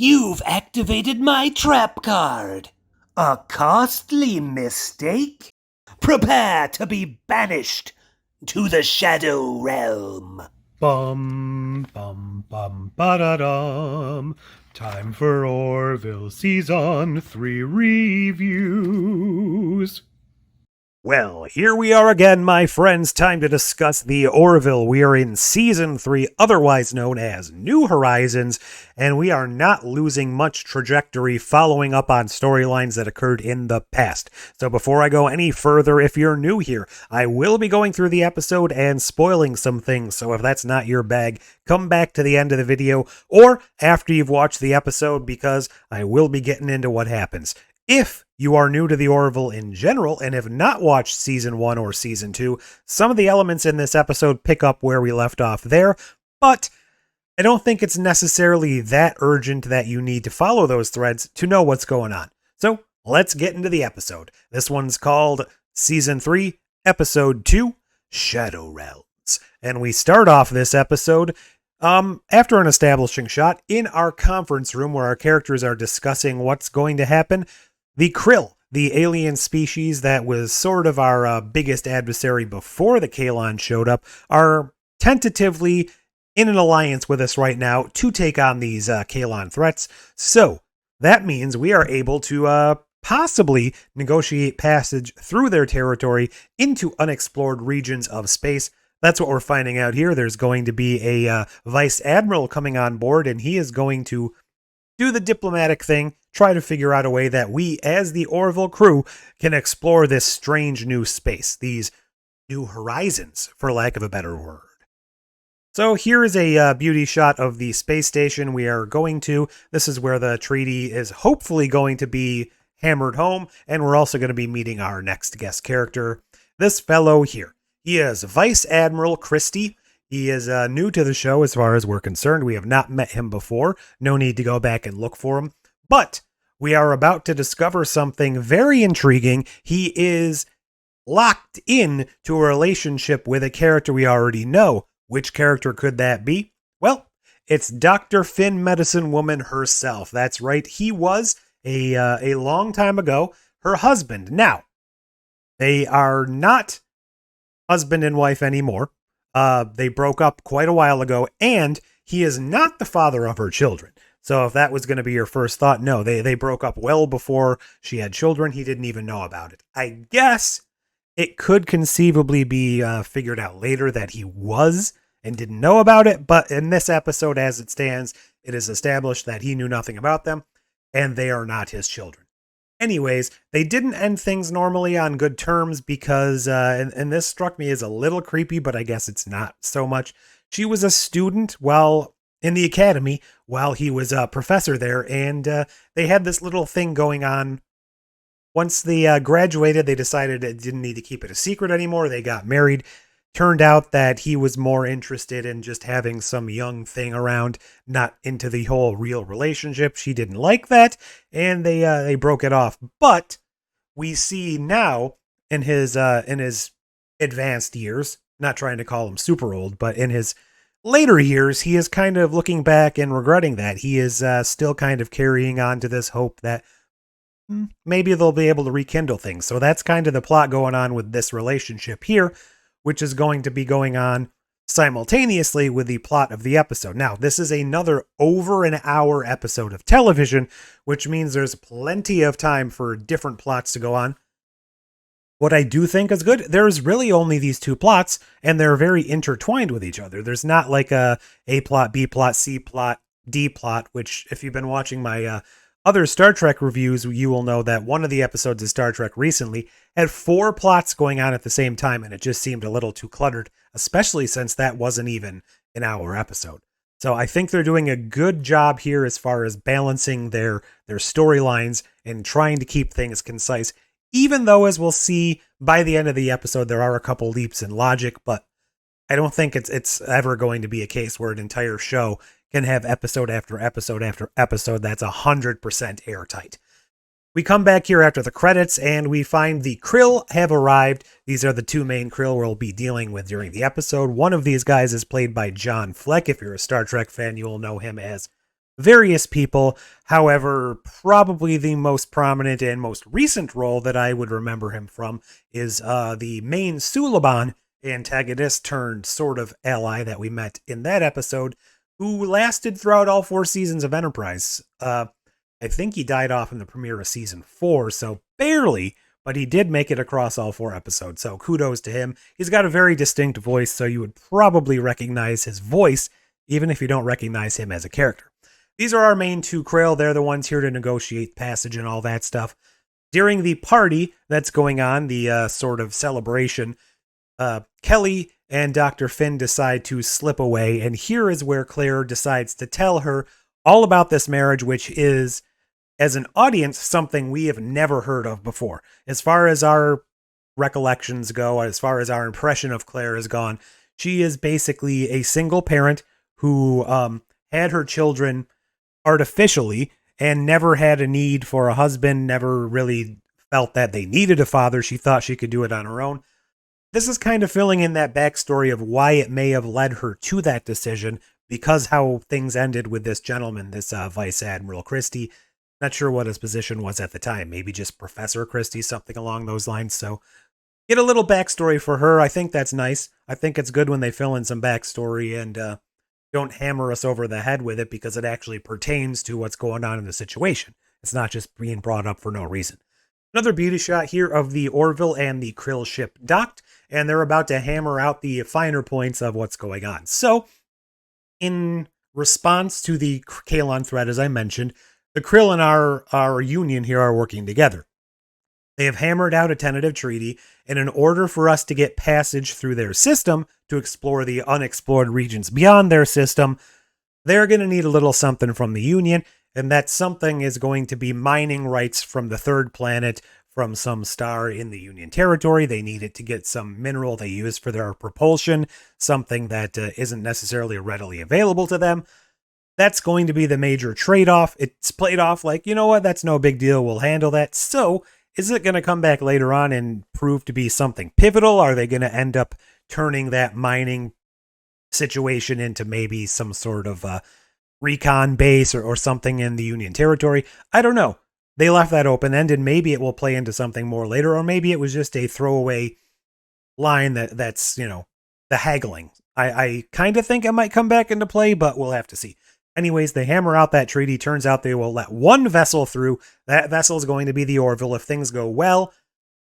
You've activated my trap card. A costly mistake? Prepare to be banished to the Shadow Realm. Bum, bum, bum, ba-da-dum. Time for Orville Season 3 reviews. Well, here we are again, my friends. Time to discuss the Orville. We are in Season 3, otherwise known as New Horizons, and we are not losing much trajectory following up on storylines that occurred in the past. So before I go any further, if you're new here, I will be going through the episode and spoiling some things, so if that's not your bag, come back to the end of the video, or after you've watched the episode, because I will be getting into what happens. If you are new to the Orville in general and have not watched Season 1 or Season 2, some of the elements in this episode pick up where we left off there, but I don't think it's necessarily that urgent that you need to follow those threads to know what's going on. So let's get into the episode. This one's called Season 3, Episode 2, Shadow Realms. And we start off this episode after an establishing shot in our conference room where our characters are discussing what's going to happen. The Krill, the alien species that was sort of our biggest adversary before the Kalon showed up, are tentatively in an alliance with us right now to take on these Kalon threats. So that means we are able to possibly negotiate passage through their territory into unexplored regions of space. That's what we're finding out here. There's going to be a vice admiral coming on board, and he is going to do the diplomatic thing, try to figure out a way that we, as the Orville crew, can explore this strange new space, these new horizons, for lack of a better word. So here is a beauty shot of the space station we are going to. This is where the treaty is hopefully going to be hammered home, and we're also going to be meeting our next guest character, this fellow here. He is Vice Admiral Christie. He is new to the show as far as we're concerned. We have not met him before. No need to go back and look for him. But we are about to discover something very intriguing. He is locked in to a relationship with a character we already know. Which character could that be? Well, it's Dr. Finn Medicine Woman herself. That's right. He was a long time ago her husband. Now, they are not husband and wife anymore. They broke up quite a while ago, and he is not the father of her children. So if that was going to be your first thought, no, they broke up well before she had children. He didn't even know about it. I guess it could conceivably be figured out later that he was and didn't know about it, but in this episode, as it stands, it is established that he knew nothing about them, and they are not his children. Anyways, they didn't end things normally on good terms because, and this struck me as a little creepy, but I guess it's not so much. She was a student while in the academy while he was a professor there, and they had this little thing going on. Once they graduated, they decided they didn't need to keep it a secret anymore. They got married. Turned out that he was more interested in just having some young thing around, not into the whole real relationship. She didn't like that, and they broke it off. But we see now in his advanced years, not trying to call him super old, but in his later years, he is kind of looking back and regretting that. He is still kind of carrying on to this hope that maybe they'll be able to rekindle things. So that's kind of the plot going on with this relationship here, which is going to be going on simultaneously with the plot of the episode. Now, this is another over an hour episode of television, which means there's plenty of time for different plots to go on. What I do think is good, there's really only these two plots, and they're very intertwined with each other. There's not like a plot, B plot, C plot, D plot, which if you've been watching my other Star Trek reviews, you will know that one of the episodes of Star Trek recently had 4 plots going on at the same time, and it just seemed a little too cluttered, especially since that wasn't even an hour episode. So I think they're doing a good job here as far as balancing their storylines and trying to keep things concise, even though, as we'll see by the end of the episode, there are a couple leaps in logic, but I don't think it's ever going to be a case where an entire show can have episode after episode after episode that's 100% airtight. We come back here after the credits, and we find the Krill have arrived. These are the 2 main Krill we'll be dealing with during the episode. One of these guys is played by John Fleck. If you're a Star Trek fan, you will know him as various people. However, probably the most prominent and most recent role that I would remember him from is the main Suliban antagonist turned sort of ally that we met in that episode, who lasted throughout all 4 seasons of Enterprise. I think he died off in the premiere of season 4, so barely, but he did make it across all 4 episodes, so kudos to him. He's got a very distinct voice, so you would probably recognize his voice, even if you don't recognize him as a character. These are our main 2 Krill. They're the ones here to negotiate passage and all that stuff. During the party that's going on, the sort of celebration, Kelly and Dr. Finn decide to slip away, and here is where Claire decides to tell her all about this marriage, which is, as an audience, something we have never heard of before. As far as our recollections go, as far as our impression of Claire has gone, she is basically a single parent who had her children artificially and never had a need for a husband, never really felt that they needed a father. She thought she could do it on her own. This is kind of filling in that backstory of why it may have led her to that decision, because how things ended with this gentleman, this Vice Admiral Christie. Not sure what his position was at the time. Maybe just Professor Christie, something along those lines. So get a little backstory for her. I think that's nice. I think it's good when they fill in some backstory and don't hammer us over the head with it, because it actually pertains to what's going on in the situation. It's not just being brought up for no reason. Another beauty shot here of the Orville and the Krill ship docked, and they're about to hammer out the finer points of what's going on. So, in response to the Kalon threat, as I mentioned, the Krill and our union here are working together. They have hammered out a tentative treaty, and in order for us to get passage through their system to explore the unexplored regions beyond their system, they're going to need a little something from the Union, and that something is going to be mining rights from the 3rd planet from some star in the Union territory. They need it to get some mineral they use for their propulsion, something that isn't necessarily readily available to them. That's going to be the major trade-off. It's played off like, you know what, that's no big deal, we'll handle that. So, is it going to come back later on and prove to be something pivotal? Are they going to end up turning that mining situation into maybe some sort of recon base or something in the Union territory? I don't know. They left that open-ended. Maybe it will play into something more later, or maybe it was just a throwaway line that's, you know, the haggling. I kind of think it might come back into play, but we'll have to see. Anyways, they hammer out that treaty. Turns out they will let one vessel through. That vessel is going to be the Orville. If things go well,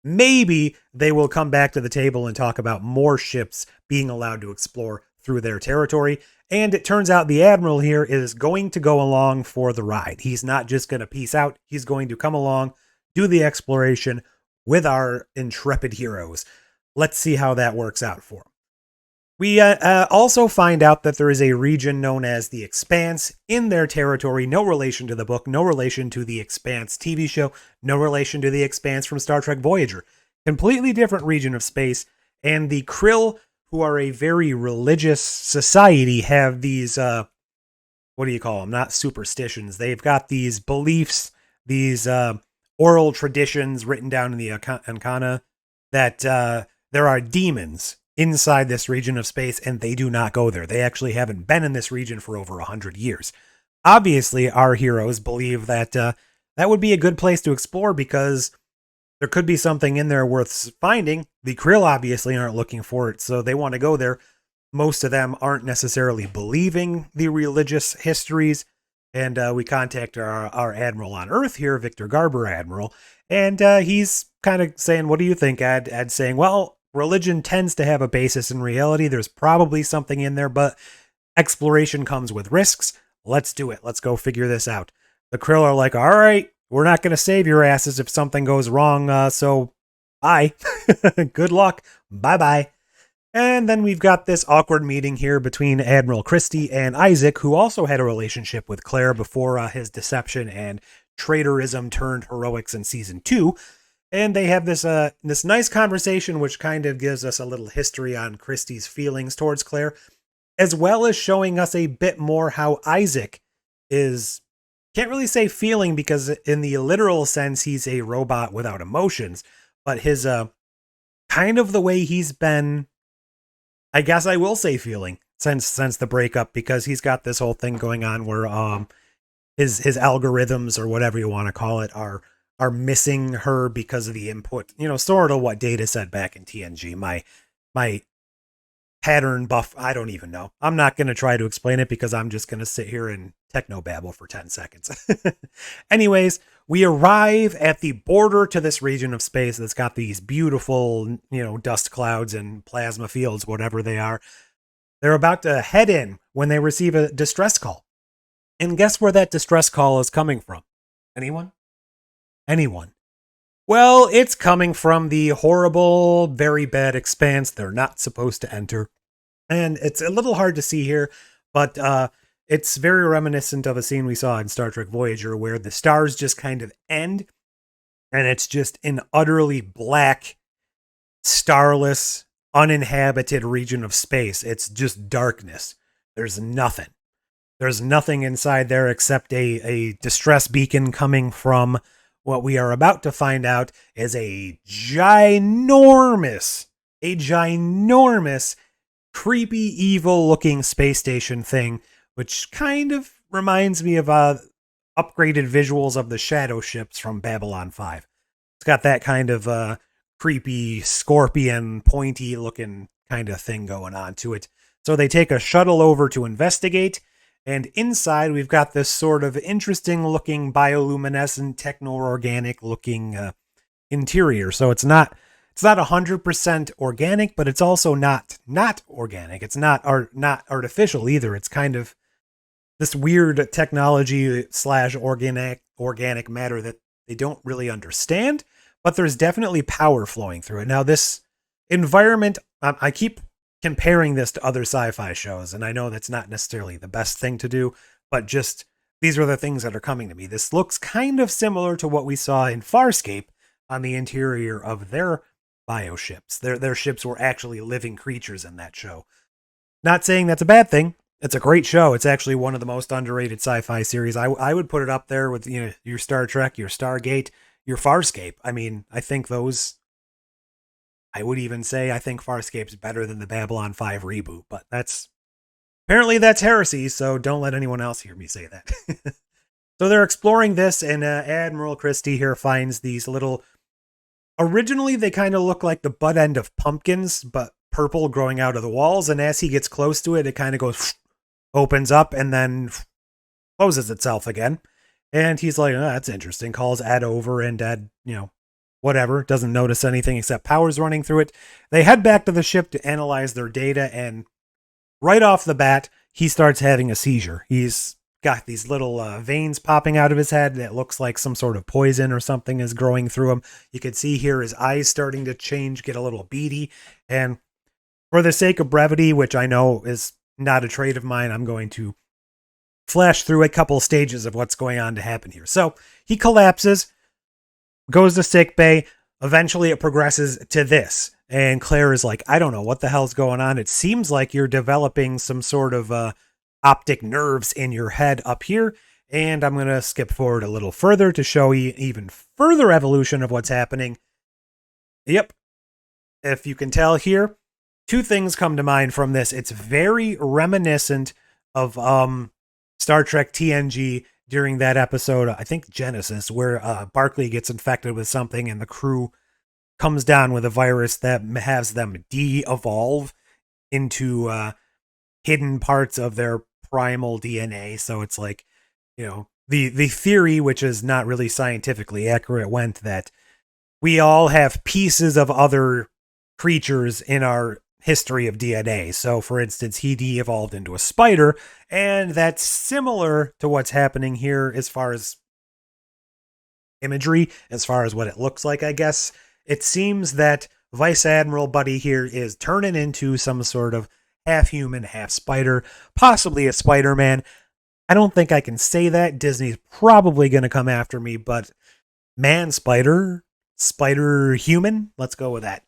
maybe they will come back to the table and talk about more ships being allowed to explore through their territory. And it turns out the Admiral here is going to go along for the ride. He's not just going to peace out. He's going to come along, do the exploration with our intrepid heroes. Let's see how that works out for him. We also find out that there is a region known as the Expanse in their territory. No relation to the book, no relation to the Expanse TV show, no relation to the Expanse from Star Trek Voyager. Completely different region of space. And the Krill, who are a very religious society, have these, what do you call them? Not superstitions. They've got these beliefs, these oral traditions written down in the Ancana that there are demons inside this region of space, and they do not go there. They actually haven't been in this region for over 100 years. Obviously, our heroes believe that that would be a good place to explore because there could be something in there worth finding. The Krill obviously aren't looking for it, so they want to go there. Most of them aren't necessarily believing the religious histories, and we contact our Admiral on Earth here, Victor Garber Admiral, and he's kind of saying, what do you think, Ed? Ed's saying, well, religion tends to have a basis in reality. There's probably something in there, but exploration comes with risks. Let's do it. Let's go figure this out. The Krill are like, all right, we're not going to save your asses if something goes wrong, so bye. Good luck. Bye-bye. And then we've got this awkward meeting here between Admiral Christie and Isaac, who also had a relationship with Claire before his deception and traitorism turned heroics in season 2. And they have this nice conversation, which kind of gives us a little history on Christie's feelings towards Claire, as well as showing us a bit more how Isaac is, can't really say feeling, because in the literal sense, he's a robot without emotions, but his kind of the way he's been, I guess I will say feeling since the breakup, because he's got this whole thing going on where his algorithms or whatever you want to call it are missing her because of the input. Sort of what Data said back in TNG. My pattern buff, I don't even know. I'm not going to try to explain it because I'm just going to sit here and technobabble for 10 seconds. Anyways, we arrive at the border to this region of space that's got these beautiful, dust clouds and plasma fields, whatever they are. They're about to head in when they receive a distress call. And guess where that distress call is coming from? Anyone? Anyone. Well, it's coming from the horrible, very bad expanse they're not supposed to enter. And it's a little hard to see here, but it's very reminiscent of a scene we saw in Star Trek Voyager where the stars just kind of end, and it's just an utterly black, starless, uninhabited region of space. It's just darkness. There's nothing. There's nothing inside there except a distress beacon coming from what we are about to find out is a ginormous, creepy, evil-looking space station thing, which kind of reminds me of upgraded visuals of the shadow ships from Babylon 5. It's got that kind of creepy, scorpion, pointy-looking kind of thing going on to it. So they take a shuttle over to investigate, and inside we've got this sort of interesting-looking bioluminescent, techno-organic-looking interior. So it's not 100% organic, but it's also not organic. It's not artificial either. It's kind of this weird technology / organic matter that they don't really understand, but there's definitely power flowing through it. Now, this environment, I keep comparing this to other sci-fi shows, and I know that's not necessarily the best thing to do, but just these are the things that are coming to me. This looks kind of similar to what we saw in Farscape on the interior of their bioships. Their ships were actually living creatures in that show. Not saying that's a bad thing. It's a great show. It's actually one of the most underrated sci-fi series. I would put it up there with your Star Trek, your Stargate, your Farscape. I mean, I think those. I would even say I think Farscape's better than the Babylon 5 reboot, but apparently that's heresy, so don't let anyone else hear me say that. So they're exploring this, and Admiral Christie here finds these little. Originally, they kind of look like the butt end of pumpkins, but purple growing out of the walls, and as he gets close to it, it kind of goes, opens up, and then closes itself again. And he's like, oh, that's interesting, calls Ed over, and Ed, whatever, doesn't notice anything except powers running through it. They head back to the ship to analyze their data, and right off the bat, he starts having a seizure. He's got these little veins popping out of his head that looks like some sort of poison or something is growing through him. You can see here his eyes starting to change, get a little beady. And for the sake of brevity, which I know is not a trait of mine, I'm going to flash through a couple stages of what's going on to happen here. So he collapses, goes to sick bay. Eventually it progresses to this. And Claire is like, I don't know what the hell's going on. It seems like you're developing some sort of optic nerves in your head up here. And I'm going to skip forward a little further to show you even further evolution of what's happening. Yep. If you can tell here, two things come to mind from this. It's very reminiscent of Star Trek TNG during that episode, I think Genesis, where Barclay gets infected with something and the crew comes down with a virus that has them de-evolve into hidden parts of their primal DNA. So it's like, the theory, which is not really scientifically accurate, went that we all have pieces of other creatures in our history of DNA. So, for instance, he de-evolved into a spider, and that's similar to what's happening here as far as imagery, as far as what it looks like, I guess. It seems that Vice Admiral Buddy here is turning into some sort of half-human, half-spider, possibly a Spider-Man. I don't think I can say that. Disney's probably going to come after me, but man-spider, spider-human, let's go with that.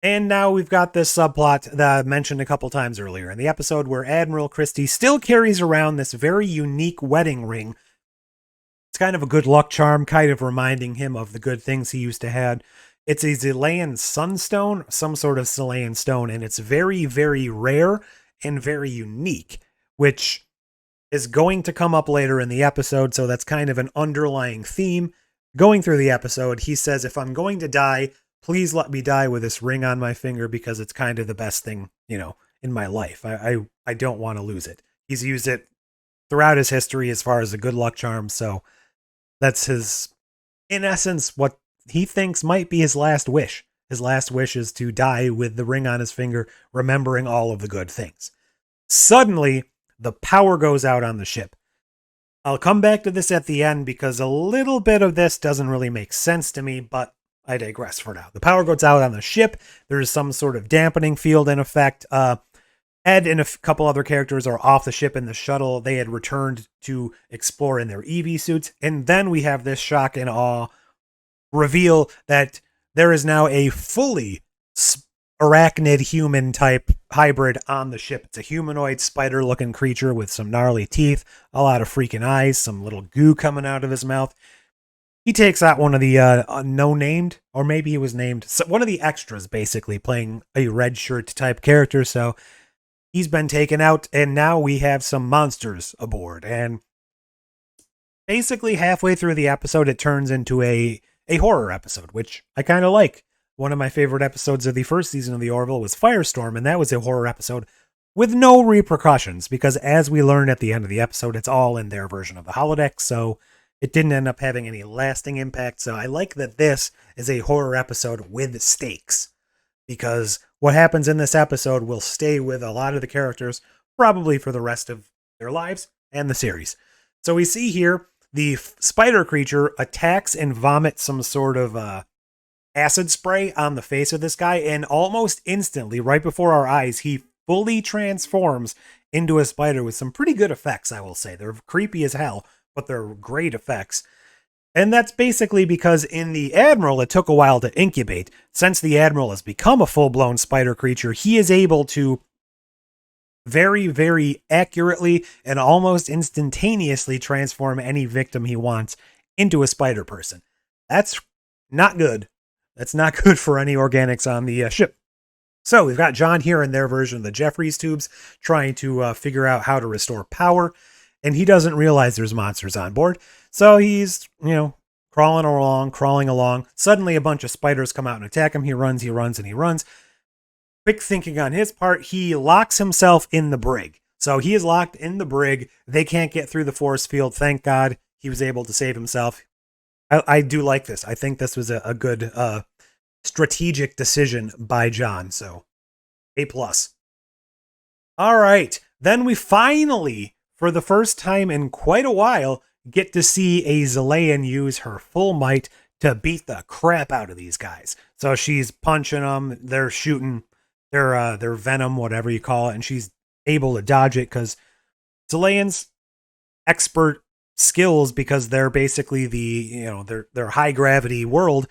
And now we've got this subplot that I mentioned a couple times earlier in the episode where Admiral Christie still carries around this very unique wedding ring. It's kind of a good luck charm, kind of reminding him of the good things he used to have. It's a Zilean sunstone, some sort of Zilean stone, and it's very, very rare and very unique, which is going to come up later in the episode, so that's kind of an underlying theme. Going through the episode, he says, if I'm going to die, please let me die with this ring on my finger because it's kind of the best thing, in my life. I don't want to lose it. He's used it throughout his history as far as a good luck charm, so that's in essence, what he thinks might be his last wish. His last wish is to die with the ring on his finger, remembering all of the good things. Suddenly, the power goes out on the ship. I'll come back to this at the end because a little bit of this doesn't really make sense to me, but I digress for now. The power goes out on the ship. There's some sort of dampening field in effect. Ed and a couple other characters are off the ship in the shuttle. They had returned to explore in their EV suits. And then we have this shock and awe reveal that there is now a fully arachnid human type hybrid on the ship. It's a humanoid spider looking creature with some gnarly teeth, a lot of freaking eyes, some little goo coming out of his mouth. He takes out one of the no-named, or maybe he was named, one of the extras basically playing a red shirt type character. So he's been taken out, and now we have some monsters aboard. And basically halfway through the episode, it turns into a horror episode, which I kind of like. One of my favorite episodes of the first season of the Orville was Firestorm, and that was a horror episode with no repercussions, because as we learn at the end of the episode, it's all in their version of the holodeck, so it didn't end up having any lasting impact. So I like that this is a horror episode with stakes, because what happens in this episode will stay with a lot of the characters probably for the rest of their lives and the series. So we see here the spider creature attacks and vomits some sort of acid spray on the face of this guy, and almost instantly, right before our eyes, he fully transforms into a spider with some pretty good effects, I will say. They're creepy as hell, but they're great effects. And that's basically because in the Admiral, it took a while to incubate. Since the Admiral has become a full-blown spider creature, he is able to very, very accurately and almost instantaneously transform any victim he wants into a spider person. That's not good. That's not good for any organics on the ship. So we've got John here in their version of the Jeffries tubes trying to figure out how to restore power. And he doesn't realize there's monsters on board. So he's, crawling along. Suddenly a bunch of spiders come out and attack him. He runs. Quick thinking on his part, he locks himself in the brig. So he is locked in the brig. They can't get through the force field. Thank God he was able to save himself. I do like this. I think this was a good strategic decision by John. So A+. All right. Then we finally, for the first time in quite a while, get to see a Zelayan use her full might to beat the crap out of these guys. So she's punching them. They're shooting their venom, whatever you call it. And she's able to dodge it because Zelayans expert skills, because they're basically their high gravity world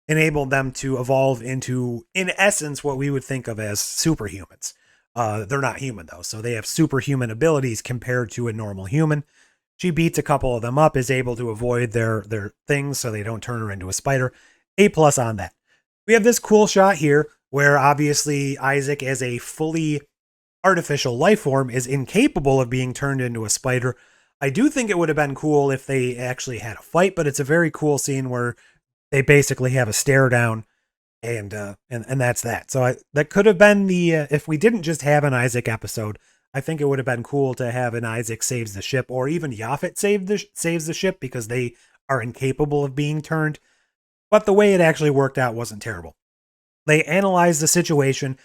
enabled them to evolve into, in essence, what we would think of as superhumans. They're not human though, so they have superhuman abilities compared to a normal human. She beats a couple of them up, is able to avoid their things so they don't turn her into a spider. A+ on that. We have this cool shot here where obviously Isaac, as a fully artificial life form, is incapable of being turned into a spider. I do think it would have been cool if they actually had a fight, but it's a very cool scene where they basically have a stare down, and that's that. So that could have been if we didn't just have an Isaac episode, I think it would have been cool to have an Isaac saves the ship, or even Yaphet saves the ship, because they are incapable of being turned. But the way it actually worked out wasn't terrible. They analyzed the situation.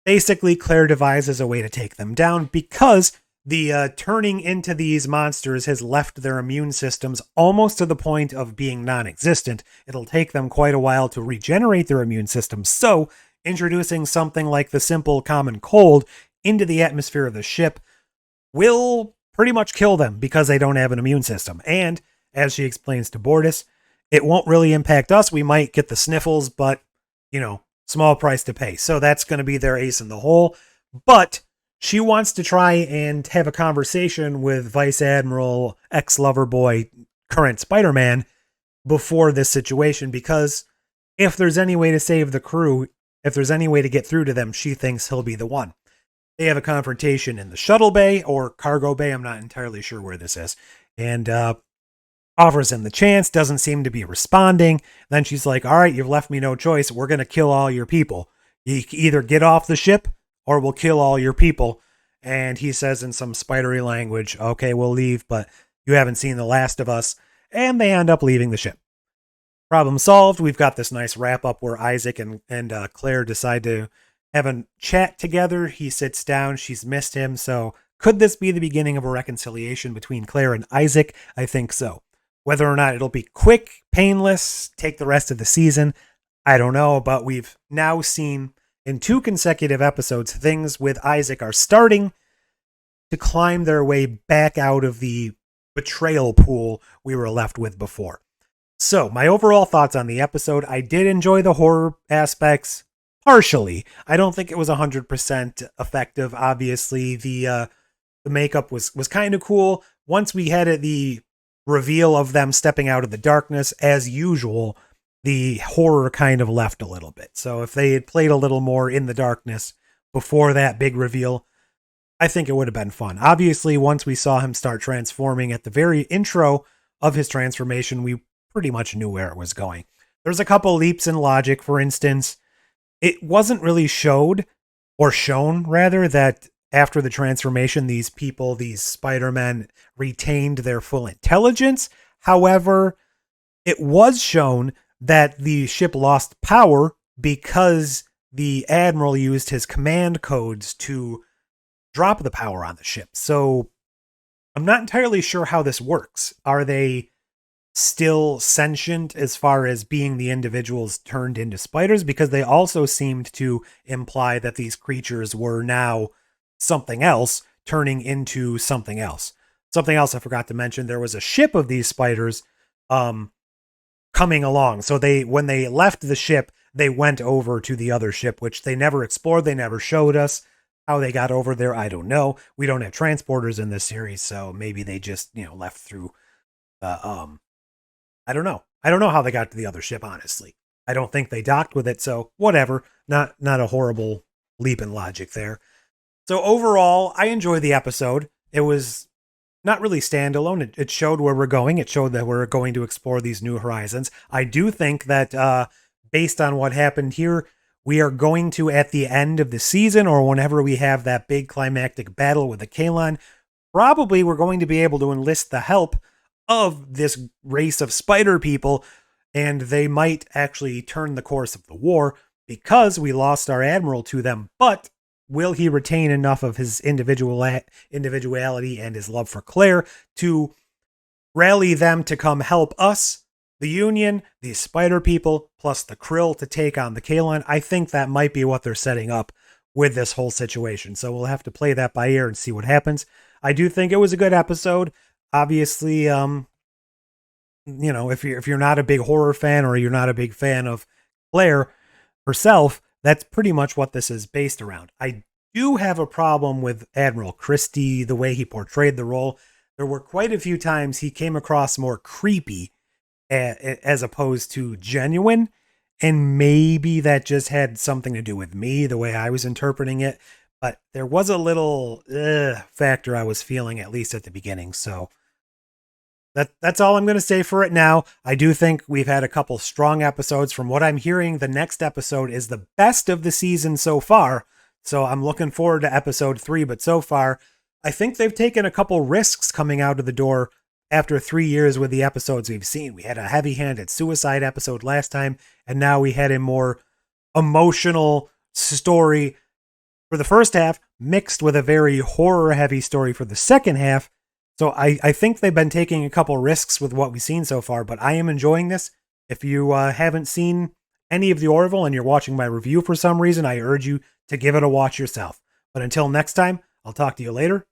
Basically, Claire devises a way to take them down, because the turning into these monsters has left their immune systems almost to the point of being non-existent. It'll take them quite a while to regenerate their immune systems. So introducing something like the simple common cold into the atmosphere of the ship will pretty much kill them, because they don't have an immune system. And as she explains to Bortus, it won't really impact us. We might get the sniffles, but, small price to pay. So that's going to be their ace in the hole. But she wants to try and have a conversation with Vice Admiral, ex-lover boy, current Spider-Man before this situation, because if there's any way to save the crew, if there's any way to get through to them, she thinks he'll be the one. They have a confrontation in the shuttle bay or cargo bay. I'm not entirely sure where this is. And offers him the chance, doesn't seem to be responding. Then she's like, all right, you've left me no choice. We're going to kill all your people. You either get off the ship or we'll kill all your people. And he says in some spidery language, okay, we'll leave, but you haven't seen the last of us. And they end up leaving the ship. Problem solved. We've got this nice wrap up where Isaac and Claire decide to have a chat together. He sits down. She's missed him. So could this be the beginning of a reconciliation between Claire and Isaac? I think so. Whether or not it'll be quick, painless, take the rest of the season, I don't know. But we've now seen in 2 consecutive episodes, things with Isaac are starting to climb their way back out of the betrayal pool we were left with before. So, my overall thoughts on the episode, I did enjoy the horror aspects partially. I don't think it was 100% effective. Obviously, the makeup was kind of cool. Once we had the reveal of them stepping out of the darkness, as usual, the horror kind of left a little bit. So if they had played a little more in the darkness before that big reveal, I think it would have been fun. Obviously, once we saw him start transforming at the very intro of his transformation, we pretty much knew where it was going. There's a couple leaps in logic, for instance. It wasn't really shown, that after the transformation, these people, these Spider-Men, retained their full intelligence. However, it was shown that the ship lost power because the Admiral used his command codes to drop the power on the ship. So I'm not entirely sure how this works. Are they still sentient as far as being the individuals turned into spiders? Because they also seemed to imply that these creatures were now something else turning into something else. Something else I forgot to mention, there was a ship of these spiders coming along. So when they left the ship, they went over to the other ship, which they never explored. They never showed us how they got over there. I don't know. We don't have transporters in this series, so maybe they just, left through I don't know. I don't know how they got to the other ship, honestly. I don't think they docked with it, so whatever. Not a horrible leap in logic there. So overall, I enjoyed the episode. It was not really standalone. It showed where we're going. It showed that we're going to explore these new horizons. I do think that based on what happened here, we are going to, at the end of the season, or whenever we have that big climactic battle with the Kalon, probably we're going to be able to enlist the help of this race of spider people, and they might actually turn the course of the war because we lost our admiral to them. But will he retain enough of his individuality and his love for Claire to rally them to come help us, the Union, these spider people, plus the Krill to take on the Kalon? I think that might be what they're setting up with this whole situation. So we'll have to play that by ear and see what happens. I do think it was a good episode. Obviously, if you're not a big horror fan or you're not a big fan of Claire herself, that's pretty much what this is based around. I do have a problem with Admiral Christie, the way he portrayed the role. There were quite a few times he came across more creepy as opposed to genuine, and maybe that just had something to do with me, the way I was interpreting it. But there was a little factor I was feeling, at least at the beginning. So that's all I'm going to say for it now. I do think we've had a couple strong episodes. From what I'm hearing, the next episode is the best of the season so far. So I'm looking forward to episode 3. But so far, I think they've taken a couple risks coming out of the door after 3 years with the episodes we've seen. We had a heavy-handed suicide episode last time, and now we had a more emotional story for the first half, mixed with a very horror-heavy story for the second half. So I think they've been taking a couple risks with what we've seen so far, but I am enjoying this. If you haven't seen any of the Orville and you're watching my review for some reason, I urge you to give it a watch yourself. But until next time, I'll talk to you later.